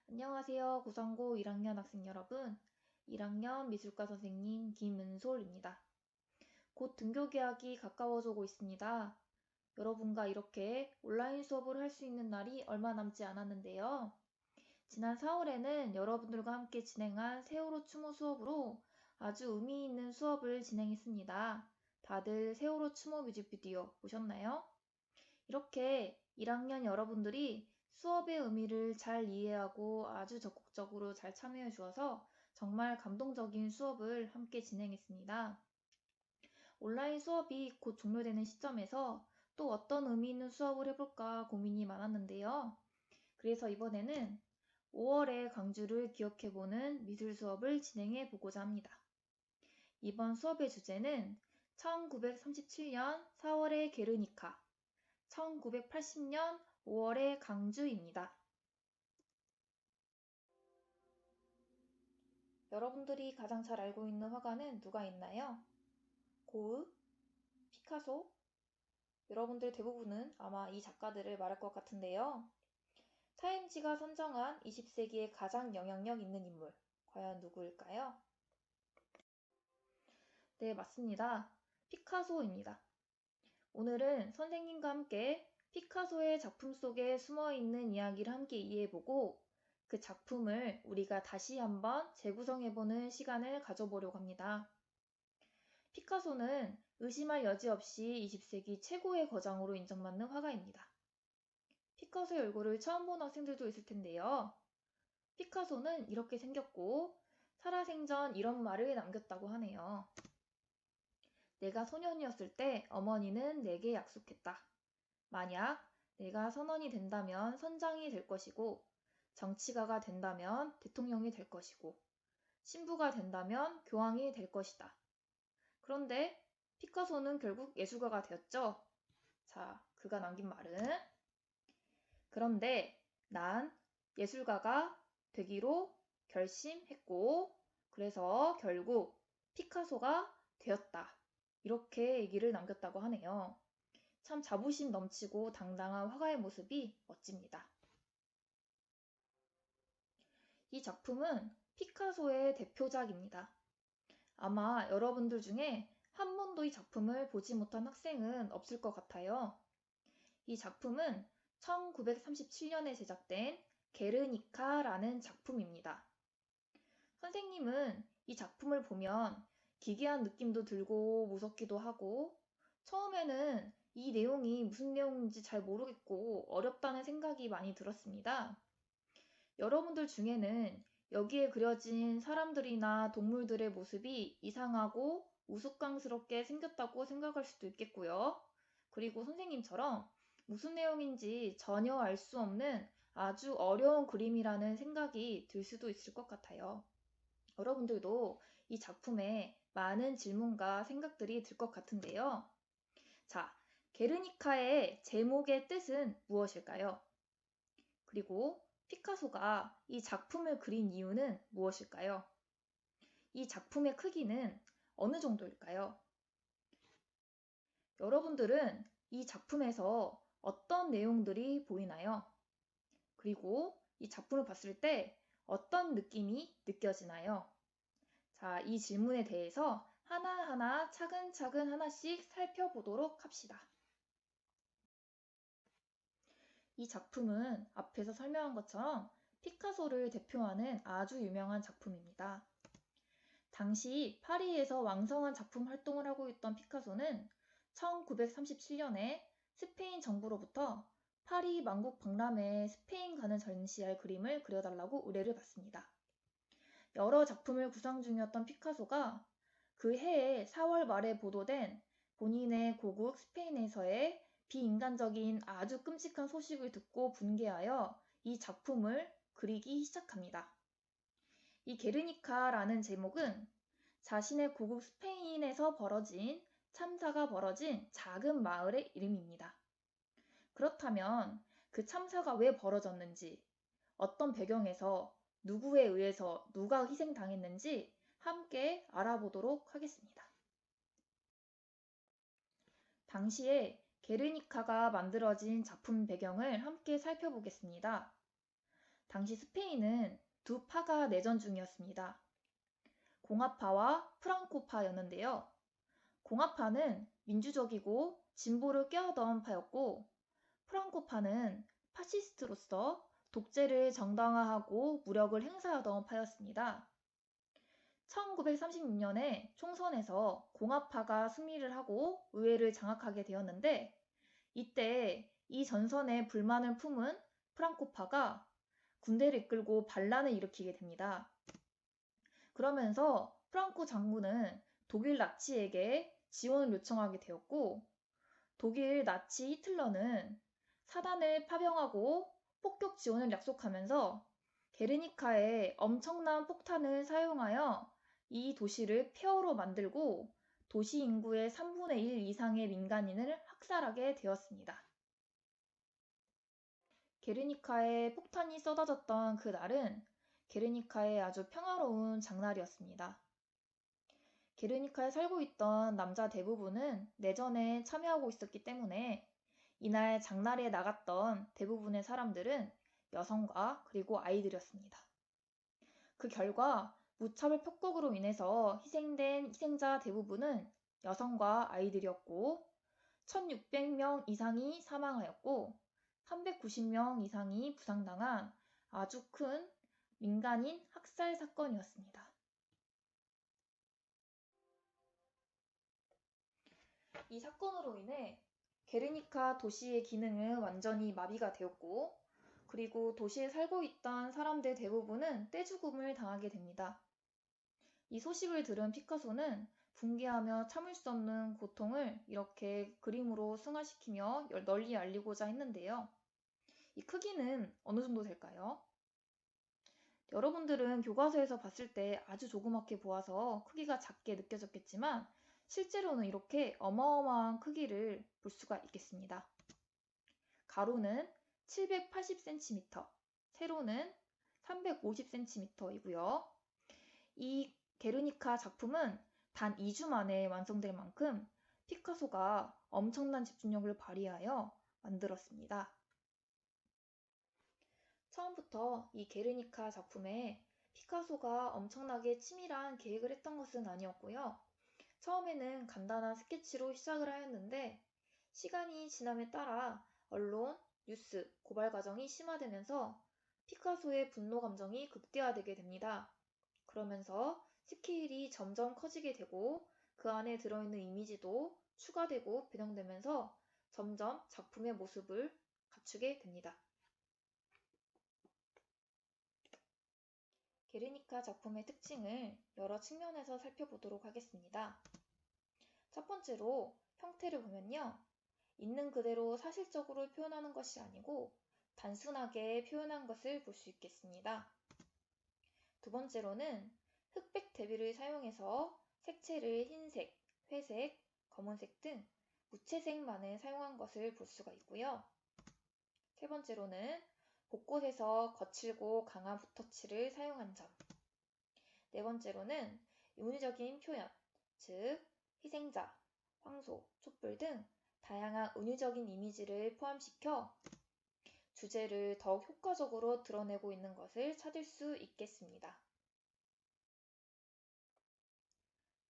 안녕하세요. 고상고 1학년 학생 여러분. 1학년 미술과 선생님 김은솔입니다. 곧 등교 개학이 가까워져 오고 있습니다. 여러분과 이렇게 온라인 수업을 할 수 있는 날이 얼마 남지 않았는데요. 지난 4월에는 여러분들과 함께 진행한 세월호 추모 수업으로 아주 의미 있는 수업을 진행했습니다. 다들 세월호 추모 뮤직비디오 보셨나요? 이렇게 1학년 여러분들이 수업의 의미를 잘 이해하고 아주 적극적으로 잘 참여해 주어서 정말 감동적인 수업을 함께 진행했습니다. 온라인 수업이 곧 종료되는 시점에서 또 어떤 의미 있는 수업을 해볼까 고민이 많았는데요. 그래서 이번에는 5월의 광주를 기억해보는 미술 수업을 진행해 보고자 합니다. 이번 수업의 주제는 1937년 4월의 게르니카, 1980년 5월의 강주입니다. 여러분들이 가장 잘 알고 있는 화가는 누가 있나요? 고흐, 피카소? 여러분들 대부분은 아마 이 작가들을 말할 것 같은데요. 타임지가 선정한 20세기의 가장 영향력 있는 인물, 과연 누구일까요? 네, 맞습니다. 피카소입니다. 오늘은 선생님과 함께 피카소의 작품 속에 숨어있는 이야기를 함께 이해해보고 그 작품을 우리가 다시 한번 재구성해보는 시간을 가져보려고 합니다. 피카소는 의심할 여지 없이 20세기 최고의 거장으로 인정받는 화가입니다. 피카소의 얼굴을 처음 본 학생들도 있을 텐데요. 피카소는 이렇게 생겼고 살아생전 이런 말을 남겼다고 하네요. 내가 소년이었을 때 어머니는 내게 약속했다. 만약 내가 선원이 된다면 선장이 될 것이고 정치가가 된다면 대통령이 될 것이고 신부가 된다면 교황이 될 것이다. 그런데 피카소는 결국 예술가가 되었죠. 자, 그가 남긴 말은 그런데 난 예술가가 되기로 결심했고 그래서 결국 피카소가 되었다. 이렇게 얘기를 남겼다고 하네요. 참 자부심 넘치고 당당한 화가의 모습이 멋집니다. 이 작품은 피카소의 대표작입니다. 아마 여러분들 중에 한 번도 이 작품을 보지 못한 학생은 없을 것 같아요. 이 작품은 1937년에 제작된 게르니카라는 작품입니다. 선생님은 이 작품을 보면 기괴한 느낌도 들고 무섭기도 하고 처음에는 이 내용이 무슨 내용인지 잘 모르겠고 어렵다는 생각이 많이 들었습니다. 여러분들 중에는 여기에 그려진 사람들이나 동물들의 모습이 이상하고 우스꽝스럽게 생겼다고 생각할 수도 있겠고요. 그리고 선생님처럼 무슨 내용인지 전혀 알 수 없는 아주 어려운 그림이라는 생각이 들 수도 있을 것 같아요. 여러분들도 이 작품에 많은 질문과 생각들이 들 것 같은데요. 자, 게르니카의 제목의 뜻은 무엇일까요? 그리고 피카소가 이 작품을 그린 이유는 무엇일까요? 이 작품의 크기는 어느 정도일까요? 여러분들은 이 작품에서 어떤 내용들이 보이나요? 그리고 이 작품을 봤을 때 어떤 느낌이 느껴지나요? 자, 이 질문에 대해서 하나하나 차근차근 하나씩 살펴보도록 합시다. 이 작품은 앞에서 설명한 것처럼 피카소를 대표하는 아주 유명한 작품입니다. 당시 파리에서 왕성한 작품 활동을 하고 있던 피카소는 1937년에 스페인 정부로부터 파리 만국 박람회에 스페인 가는 전시할 그림을 그려달라고 의뢰를 받습니다. 여러 작품을 구상 중이었던 피카소가 그 해에 4월 말에 보도된 본인의 고국 스페인에서의 비인간적인 아주 끔찍한 소식을 듣고 분개하여 이 작품을 그리기 시작합니다. 이 게르니카라는 제목은 자신의 고국 스페인에서 벌어진 참사가 벌어진 작은 마을의 이름입니다. 그렇다면 그 참사가 왜 벌어졌는지, 어떤 배경에서 누구에 의해서 누가 희생당했는지 함께 알아보도록 하겠습니다. 당시에 게르니카가 만들어진 작품 배경을 함께 살펴보겠습니다. 당시 스페인은 두 파가 내전 중이었습니다. 공화파와 프랑코파였는데요. 공화파는 민주적이고 진보를 꾀하던 파였고, 프랑코파는 파시스트로서 독재를 정당화하고 무력을 행사하던 파였습니다. 1936년에 총선에서 공화파가 승리를 하고 의회를 장악하게 되었는데, 이때 이 전선에 불만을 품은 프랑코파가 군대를 이끌고 반란을 일으키게 됩니다. 그러면서 프랑코 장군은 독일 나치에게 지원을 요청하게 되었고, 독일 나치 히틀러는 사단을 파병하고 폭격 지원을 약속하면서 게르니카에 엄청난 폭탄을 사용하여 이 도시를 폐허로 만들고 도시 인구의 3분의 1 이상의 민간인을 학살하게 되었습니다. 게르니카에 폭탄이 쏟아졌던 그날은 게르니카의 아주 평화로운 장날이었습니다. 게르니카에 살고 있던 남자 대부분은 내전에 참여하고 있었기 때문에 이날 장날에 나갔던 대부분의 사람들은 여성과 그리고 아이들이었습니다. 그 결과 무차별 폭격으로 인해서 희생된 희생자 대부분은 여성과 아이들이었고 1600명 이상이 사망하였고 390명 이상이 부상당한 아주 큰 민간인 학살 사건이었습니다. 이 사건으로 인해 게르니카 도시의 기능은 완전히 마비가 되었고, 그리고 도시에 살고 있던 사람들 대부분은 떼죽음을 당하게 됩니다. 이 소식을 들은 피카소는 분개하며 참을 수 없는 고통을 이렇게 그림으로 승화시키며 널리 알리고자 했는데요. 이 크기는 어느 정도 될까요? 여러분들은 교과서에서 봤을 때 아주 조그맣게 보아서 크기가 작게 느껴졌겠지만 실제로는 이렇게 어마어마한 크기를 볼 수가 있겠습니다. 가로는 780cm, 세로는 350cm이고요. 이 게르니카 작품은 단 2주 만에 완성될 만큼 피카소가 엄청난 집중력을 발휘하여 만들었습니다. 처음부터 이 게르니카 작품에 피카소가 엄청나게 치밀한 계획을 했던 것은 아니었고요. 처음에는 간단한 스케치로 시작을 하였는데 시간이 지남에 따라 언론, 뉴스, 고발 과정이 심화되면서 피카소의 분노 감정이 극대화되게 됩니다. 그러면서 스케일이 점점 커지게 되고 그 안에 들어있는 이미지도 추가되고 변형되면서 점점 작품의 모습을 갖추게 됩니다. 게르니카 작품의 특징을 여러 측면에서 살펴보도록 하겠습니다. 첫 번째로 형태를 보면요. 있는 그대로 사실적으로 표현하는 것이 아니고 단순하게 표현한 것을 볼 수 있겠습니다. 두 번째로는 흑백 대비를 사용해서 색채를 흰색, 회색, 검은색 등 무채색만을 사용한 것을 볼 수가 있고요. 세 번째로는 곳곳에서 거칠고 강한 붓터치를 사용한 점. 네 번째로는 은유적인 표현, 즉 희생자, 황소, 촛불 등 다양한 은유적인 이미지를 포함시켜 주제를 더욱 효과적으로 드러내고 있는 것을 찾을 수 있겠습니다.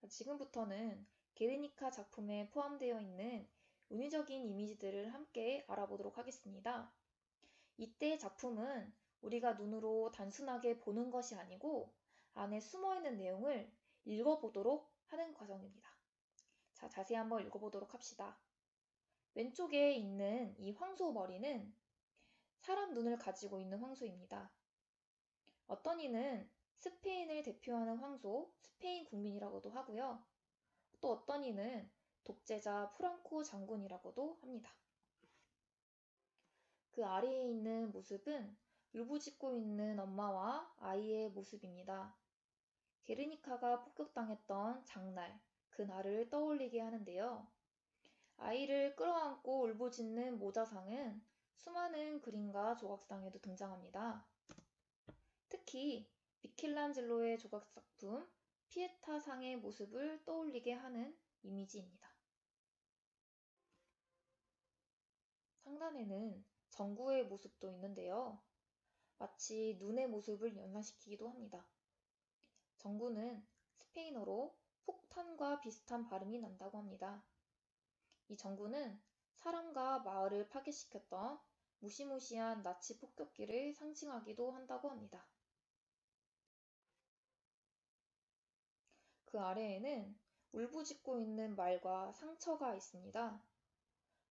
지금부터는 게르니카 작품에 포함되어 있는 은유적인 이미지들을 함께 알아보도록 하겠습니다. 이때 작품은 우리가 눈으로 단순하게 보는 것이 아니고 안에 숨어있는 내용을 읽어보도록 하는 과정입니다. 자, 자세히 한번 읽어보도록 합시다. 왼쪽에 있는 이 황소 머리는 사람 눈을 가지고 있는 황소입니다. 어떤 이는 스페인을 대표하는 황소, 스페인 국민이라고도 하고요. 또 어떤 이는 독재자 프랑코 장군이라고도 합니다. 그 아래에 있는 모습은 울부짖고 있는 엄마와 아이의 모습입니다. 게르니카가 폭격당했던 장날, 그 날을 떠올리게 하는데요. 아이를 끌어안고 울부짖는 모자상은 수많은 그림과 조각상에도 등장합니다. 특히 미켈란젤로의 조각작품 피에타상의 모습을 떠올리게 하는 이미지입니다. 상단에는 정구의 모습도 있는데요. 마치 눈의 모습을 연상시키기도 합니다. 정구는 스페인어로 폭탄과 비슷한 발음이 난다고 합니다. 이 정구는 사람과 마을을 파괴시켰던 무시무시한 나치 폭격기를 상징하기도 한다고 합니다. 그 아래에는 울부짖고 있는 말과 상처가 있습니다.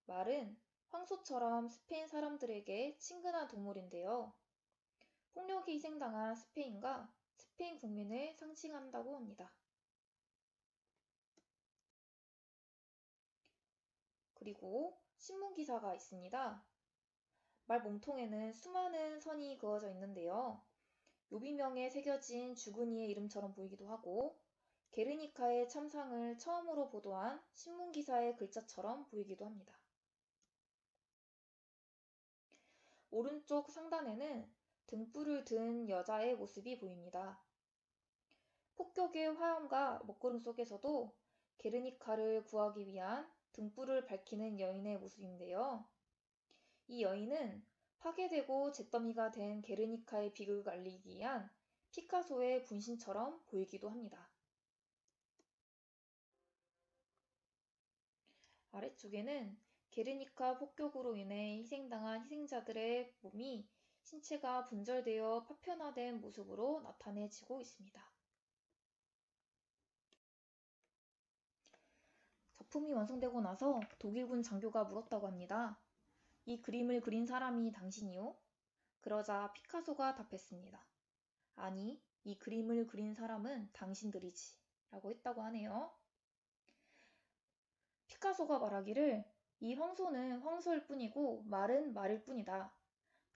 말은 황소처럼 스페인 사람들에게 친근한 동물인데요. 폭력이 희생당한 스페인과 스페인 국민을 상징한다고 합니다. 그리고 신문 기사가 있습니다. 말 몸통에는 수많은 선이 그어져 있는데요. 요비명에 새겨진 죽은 이의 이름처럼 보이기도 하고 게르니카의 참상을 처음으로 보도한 신문 기사의 글자처럼 보이기도 합니다. 오른쪽 상단에는 등불을 든 여자의 모습이 보입니다. 폭격의 화염과 먹구름 속에서도 게르니카를 구하기 위한 등불을 밝히는 여인의 모습인데요. 이 여인은 파괴되고 잿더미가 된 게르니카의 비극을 알리기 위한 피카소의 분신처럼 보이기도 합니다. 아래쪽에는 게르니카 폭격으로 인해 희생당한 희생자들의 몸이 신체가 분절되어 파편화된 모습으로 나타내지고 있습니다. 작품이 완성되고 나서 독일군 장교가 물었다고 합니다. 이 그림을 그린 사람이 당신이요? 그러자 피카소가 답했습니다. 아니, 이 그림을 그린 사람은 당신들이지 라고 했다고 하네요. 피카소가 말하기를 이 황소는 황소일 뿐이고 말은 말일 뿐이다.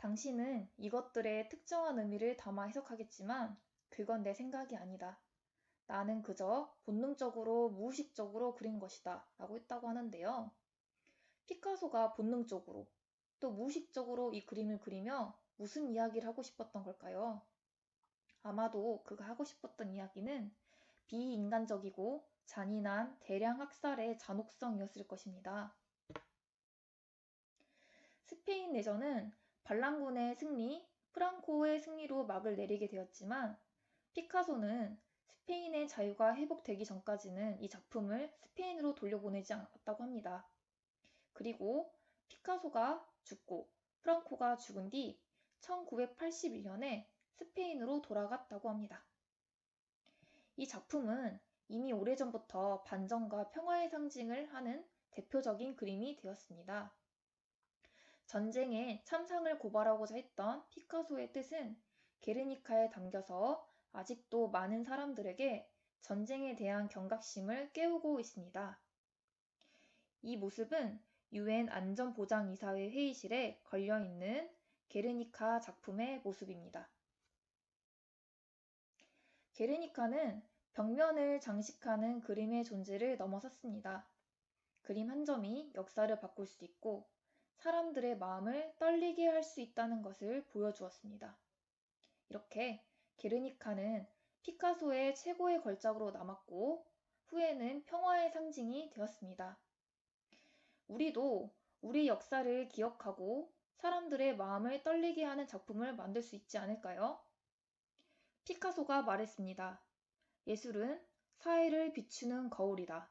당신은 이것들의 특정한 의미를 담아 해석하겠지만 그건 내 생각이 아니다. 나는 그저 본능적으로 무의식적으로 그린 것이다 라고 했다고 하는데요. 피카소가 본능적으로 또 무의식적으로 이 그림을 그리며 무슨 이야기를 하고 싶었던 걸까요? 아마도 그가 하고 싶었던 이야기는 비인간적이고 잔인한 대량 학살의 잔혹성이었을 것입니다. 스페인 내전은 반란군의 승리, 프랑코의 승리로 막을 내리게 되었지만 피카소는 스페인의 자유가 회복되기 전까지는 이 작품을 스페인으로 돌려보내지 않았다고 합니다. 그리고 피카소가 죽고 프랑코가 죽은 뒤 1981년에 스페인으로 돌아갔다고 합니다. 이 작품은 이미 오래전부터 반전과 평화의 상징을 하는 대표적인 그림이 되었습니다. 전쟁에 참상을 고발하고자 했던 피카소의 뜻은 게르니카에 담겨서 아직도 많은 사람들에게 전쟁에 대한 경각심을 깨우고 있습니다. 이 모습은 UN 안전보장이사회 회의실에 걸려있는 게르니카 작품의 모습입니다. 게르니카는 벽면을 장식하는 그림의 존재를 넘어섰습니다. 그림 한 점이 역사를 바꿀 수 있고 사람들의 마음을 떨리게 할 수 있다는 것을 보여주었습니다. 이렇게 게르니카는 피카소의 최고의 걸작으로 남았고 후에는 평화의 상징이 되었습니다. 우리도 우리 역사를 기억하고 사람들의 마음을 떨리게 하는 작품을 만들 수 있지 않을까요? 피카소가 말했습니다. 예술은 사회를 비추는 거울이다.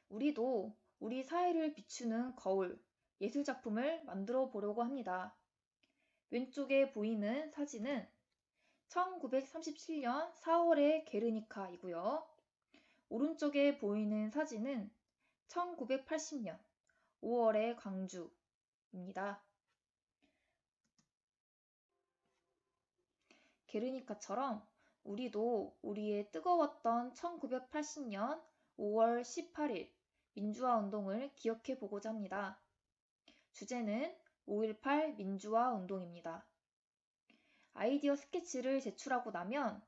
우리도 우리 사회를 비추는 거울, 예술작품을 만들어 보려고 합니다. 왼쪽에 보이는 사진은 1937년 4월의 게르니카이고요. 오른쪽에 보이는 사진은 1980년 5월의 광주입니다. 게르니카처럼 우리도 우리의 뜨거웠던 1980년 5월 18일 민주화 운동을 기억해 보고자 합니다. 주제는 5.18 민주화 운동입니다. 아이디어 스케치를 제출하고 나면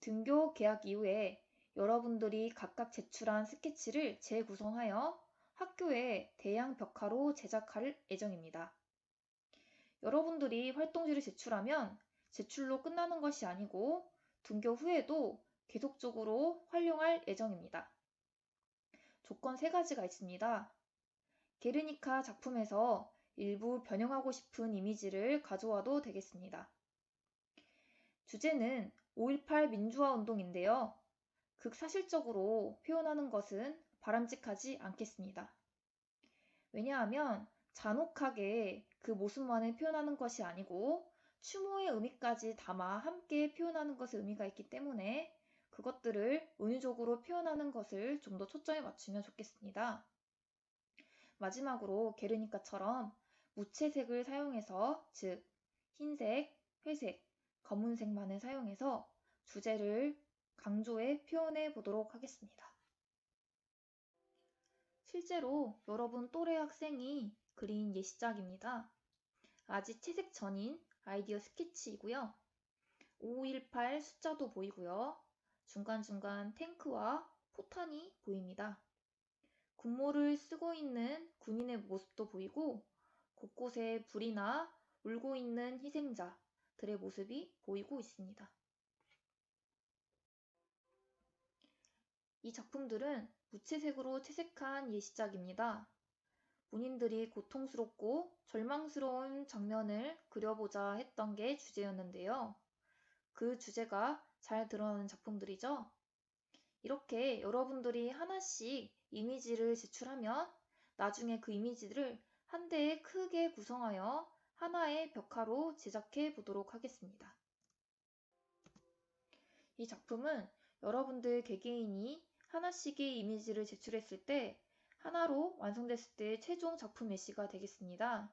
등교 개학 이후에 여러분들이 각각 제출한 스케치를 재구성하여 학교에 대양 벽화로 제작할 예정입니다. 여러분들이 활동지를 제출하면 제출로 끝나는 것이 아니고 등교 후에도 계속적으로 활용할 예정입니다. 조건 3가지가 있습니다. 게르니카 작품에서 일부 변형하고 싶은 이미지를 가져와도 되겠습니다. 주제는 5.18 민주화 운동인데요. 극사실적으로 표현하는 것은 바람직하지 않겠습니다. 왜냐하면 잔혹하게 그 모습만을 표현하는 것이 아니고 추모의 의미까지 담아 함께 표현하는 것에 의미가 있기 때문에 그것들을 은유적으로 표현하는 것을 좀 더 초점에 맞추면 좋겠습니다. 마지막으로 게르니카처럼 무채색을 사용해서, 즉 흰색, 회색, 검은색만을 사용해서 주제를 강조해 표현해 보도록 하겠습니다. 실제로 여러분 또래 학생이 그린 예시작입니다. 아직 채색 전인 아이디어 스케치이고요. 518 숫자도 보이고요. 중간중간 탱크와 포탄이 보입니다. 군모를 쓰고 있는 군인의 모습도 보이고 곳곳에 불이나 울고 있는 희생자들의 모습이 보이고 있습니다. 이 작품들은 무채색으로 채색한 예시작입니다. 본인들이 고통스럽고 절망스러운 장면을 그려보자 했던 게 주제였는데요. 그 주제가 잘 드러나는 작품들이죠. 이렇게 여러분들이 하나씩 이미지를 제출하면 나중에 그 이미지들을 한 대에 크게 구성하여 하나의 벽화로 제작해 보도록 하겠습니다. 이 작품은 여러분들 개개인이 하나씩의 이미지를 제출했을 때 하나로 완성됐을 때 최종 작품 예시가 되겠습니다.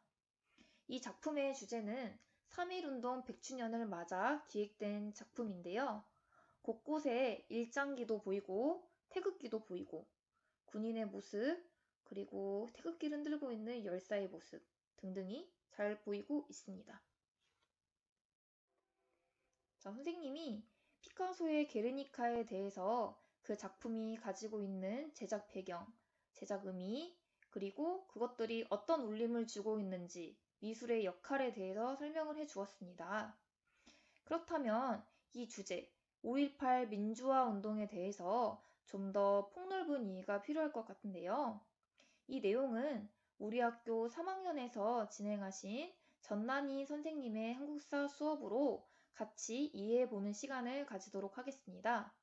이 작품의 주제는 3.1운동 100주년을 맞아 기획된 작품인데요. 곳곳에 일장기도 보이고 태극기도 보이고 군인의 모습, 그리고 태극기를 흔들고 있는 열사의 모습 등등이 잘 보이고 있습니다. 자, 선생님이 피카소의 게르니카에 대해서 그 작품이 가지고 있는 제작 배경, 제작 의미, 그리고 그것들이 어떤 울림을 주고 있는지 미술의 역할에 대해서 설명을 해 주었습니다. 그렇다면 이 주제, 5.18 민주화 운동에 대해서 좀 더 폭넓은 이해가 필요할 것 같은데요. 이 내용은 우리 학교 3학년에서 진행하신 전난희 선생님의 한국사 수업으로 같이 이해해보는 시간을 가지도록 하겠습니다.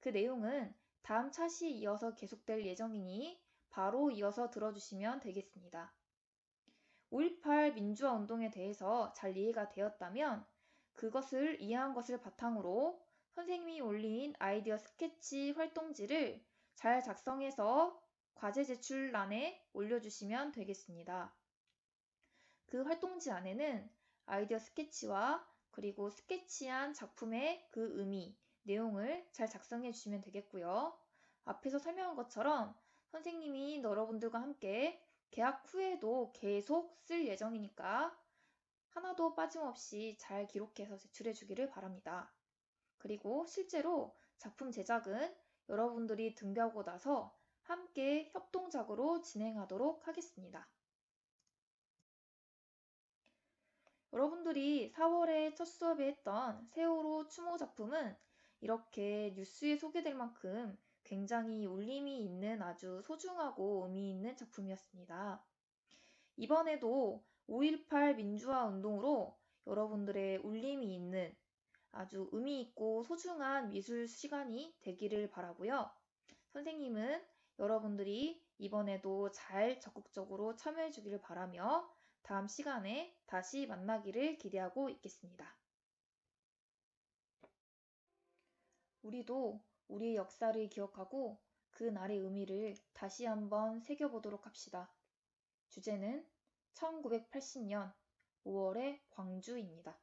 그 내용은 다음 차시에 이어서 계속될 예정이니 바로 이어서 들어주시면 되겠습니다. 5.18 민주화 운동에 대해서 잘 이해가 되었다면 그것을 이해한 것을 바탕으로 선생님이 올린 아이디어 스케치 활동지를 잘 작성해서 과제 제출란에 올려주시면 되겠습니다. 그 활동지 안에는 아이디어 스케치와 그리고 스케치한 작품의 그 의미, 내용을 잘 작성해 주시면 되겠고요. 앞에서 설명한 것처럼 선생님이 여러분들과 함께 개학 후에도 계속 쓸 예정이니까 하나도 빠짐없이 잘 기록해서 제출해 주기를 바랍니다. 그리고 실제로 작품 제작은 여러분들이 등교하고 나서 함께 협동작으로 진행하도록 하겠습니다. 여러분들이 4월에 첫 수업에 했던 세월호 추모 작품은 이렇게 뉴스에 소개될 만큼 굉장히 울림이 있는 아주 소중하고 의미 있는 작품이었습니다. 이번에도 5.18 민주화 운동으로 여러분들의 울림이 있는 아주 의미 있고 소중한 미술 시간이 되기를 바라고요. 선생님은 여러분들이 이번에도 잘 적극적으로 참여해 주기를 바라며 다음 시간에 다시 만나기를 기대하고 있겠습니다. 우리도 우리의 역사를 기억하고 그 날의 의미를 다시 한번 새겨보도록 합시다. 주제는 1980년 5월의 광주입니다.